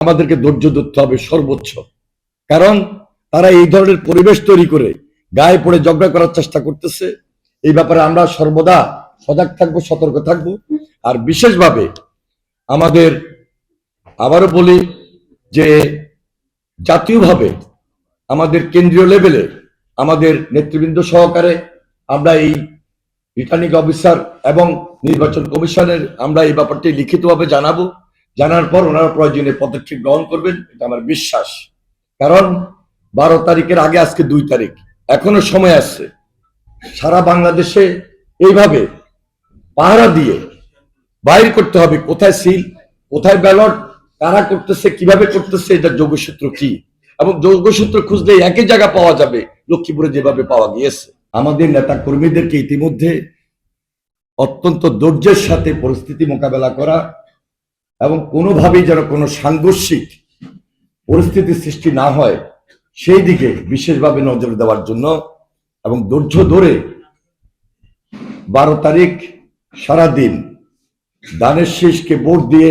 আমাদেরকে ধৈর্য ধরতে হবে সর্বোচ্চ, কারণ তারা এই ধরনের পরিবেশ তৈরি করে গায়ে পড়ে ঝগড়া করার চেষ্টা করতেছে। এই ব্যাপারে আমরা সর্বদা সজাগ থাকবো, সতর্ক থাকবো। আর বিশেষভাবে আমাদের, আবারও বলি যে জাতীয়ভাবে আমাদের কেন্দ্রীয় লেভেলে আমাদের নেতৃবৃন্দ সহকারে আমরা এই রিটার্নিং অফিসার এবং নির্বাচন কমিশনের আমরা এই ব্যাপারটি লিখিতভাবে জানাবো। জানার পর ওনারা প্রয়োজনীয় পদক্ষেপ গ্রহণ করবেন, এটা আমার বিশ্বাস। কারণ 12 তারিখের আগে আজকে 2 তারিখ, এখনো সময় আছে। সারা বাংলাদেশে এইভাবে পাহারা দিয়ে বাইর করতে হবে কোথায় সিল, কোথায় ব্যালট, কারা করতেছে, কিভাবে করতেছে, এটা যোগসূত্র কি, এবং যোগসূত্র খুঁজলে একই জায়গা পাওয়া যাবে লক্ষ্মীপুরে যেভাবে পাওয়া গিয়েছে। আমাদের নেতা কর্মীদেরকে ইতিমধ্যে অত্যন্ত ধৈর্যের সাথে পরিস্থিতি মোকাবেলা করা এবং কোনোভাবেই যেন কোনো সাংঘর্ষিক পরিস্থিতি সৃষ্টি না হয় সেই দিকে বিশেষভাবে নজর দেওয়ার জন্য এবং ধৈর্য ধরে 12 তারিখ সারাদিন ধানের শীষকে ভোট দিয়ে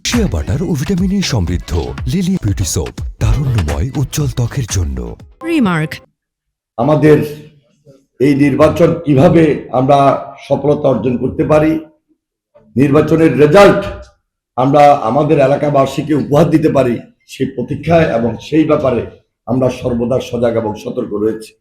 শিয়া বাটার ও ভিটামিন ই সমৃদ্ধ লিলি বিউটি সোপ, তারুণ্যময় উজ্জ্বল ত্বকের জন্য। রিমার্ক, আমাদের এই নির্বাচন কিভাবে আমরা সফলতা অর্জন করতে পারি, নির্বাচনের রেজাল্ট আমরা আমাদের এলাকাবাসীকে উপহার দিতে পারি, সেই প্রতীক্ষায় এবং সেই ব্যাপারে আমরা সর্বদা সজাগ এবং সতর্ক রয়েছি।